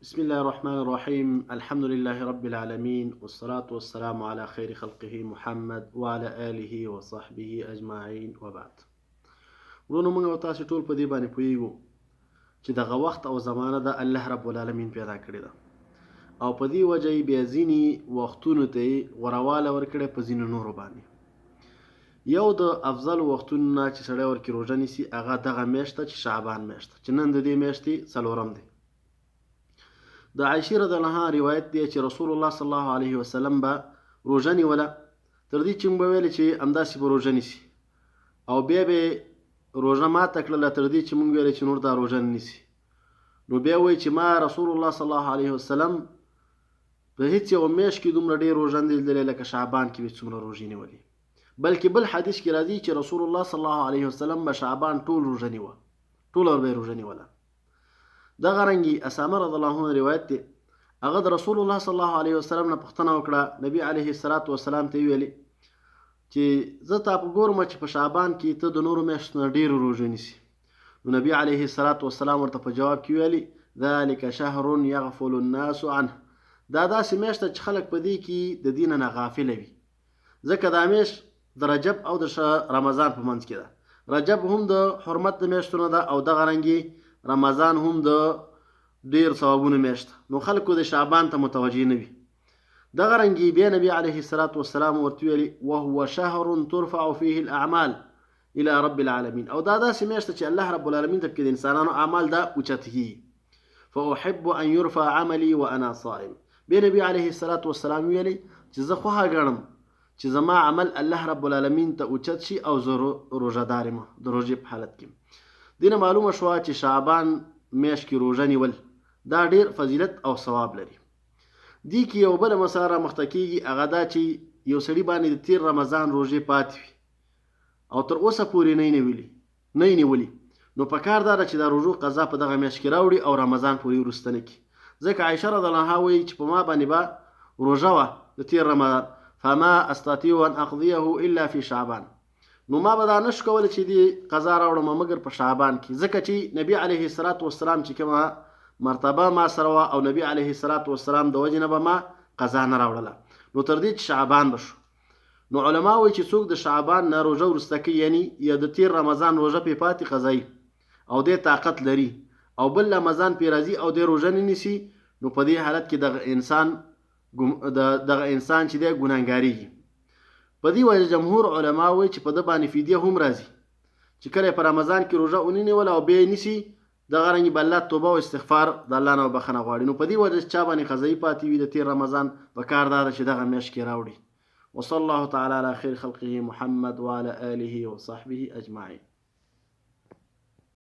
بسم الله الرحمن الرحيم. الحمد لله رب العالمين والصلاة والسلام على خير خلقه محمد وعلى آله وصحبه أجمعين وبعد. ورونو موږ او تاسو ټول په دې باندې پوهیږو چې دغه وخت او زمانه د الله رب العالمین پیدا کړې ده او په دې وجه یې بیا ځینې وختونو ته یې غورواله ورکړې په ځینو نورو باندې. یو د افضل وختونو نه چې سړی ورکې روژه نیسي هغه دغه میاشت ده چې شعبان میاشت ده چې نن د دې میاشتې څلورم دی. د عایشې رضی الله عنها روایت دی چې رسول الله صلی الله علیه وسلم به روژه نیوله تر دې چې موږ به ویلې چې همداسې به روژه نیسي او بیا به روژه ماته کړله تر دې چې موږ ویلې چې نور دا روژه نه نیسي. نو بیا وایي چې ما رسول الله صلی الله علیه وسلم په هیڅ یو میاشت کې دومره ډېر روژه نه لیدلې لکه شعبان کې به څومره روژې نیولې. بلکې بل حدیث کې راځي چې رسول الله صلی الله علیه وسلم به شعبان ټول روژه نیوه، ټوله به یې روژه نیوله. دغه رنګي اسامه رضی الله عنه روایت دی، هغه د رسول الله صلی الله علیه وسلم نه پوښتنه وکړه، نبی علیه الصلاة والسلام ته یې ویلې چې زه تا په ګورم چې په شعبان کې ته د نورو میاشتو نه ډېرې روژې نیسي. نو نبی علیه الصلاة والسلام ورته په جواب کې ویلي ذلک شهر یغفل الناس عنه، دا داسې میاشت ده چې خلک په دې کې د دین نه غافله وي، ځکه دا میاشت د رجب او د رمضان په منځ کې ده. رجب هم د حرمت د میاشتو نه ده او دغه رنګې رمضان هم د ډیر ثوابونو میاشت، نو خلکو د شعبان ته متوجه نه وي. دغه رنګې بیا نبی علیه الصلاة والسلام ورته ویلي وهو شهر ترفع فيه الاعمال الى رب العالمین، او دا داسې میاشت چې الله رب العالمین ته د انسانانو اعمال دا اوچت کیږي. فاحب ان يرفع عملي وانا صائم، بیا نبی علیه الصلاة والسلام ویلي چې زه خوښه ګڼم چې زما عمل الله رب العالمین ته اوچت شي او زه روژهدار یم د روژې په حالت کې. دینه معلومه شوه چې شعبان میاشت کې روژه نیول دا ډیر فضیلت او ثواب لري. دې کې یو بله مسله رامخته کېږي، هغه دا چې یو سړي باندې د تیر رمضان روژې پاتې وي او تر اوسه پورې نه یې نیولي، نو پکار دا ده چې دا روژو قضا په دغه میاشت کې راوړي او رمضان پورې وروسته نه کړي. ځکه عایشه رضی الله عنها وایي چې په ما باندې به روژه وه د تیر رمضان فما استطيع ان اقضيه الا في شعبان، نو ما به دا نشو کولی چې دې قضا راوړم مګر په شعبان کې، ځکه چې نبی علیه الصلاة والسلام چې کومه مرتبه ما سره وه او نبی علیه الصلاة والسلام د وجې نه به ما قضا نه راوړله، نو تر دې چې شعبان به شو. نو علما وایي چې څوک د شعبان نه روژه وروسته کوي، یعنی یا د تیر رمضان روژه پرې پاتې قضایي او دې طاقت لري او بل رمضان پرې راځي او دې روژه نه نیسي، نو په دې حالت کې دغه انسان چې دی ګناهګاریږي. په دې وجه جمهور علما وایي چې په ده باندې فدیه هم راځي چې کله په رمضان کې روژه ونه نیوله او بیا یې نیسي، دغه رنګې به الله توبه او استغفار د الله نه بخښنه غواړي. نو په دې وجه چې چا باندې قضایي پاتې وي د تیر رمضان پکار دا ده چې دغه میاشت کې راوړي. وصلی الله تعالی علی خیر خلقه محمد وعلى آله وصحبه اجمعین.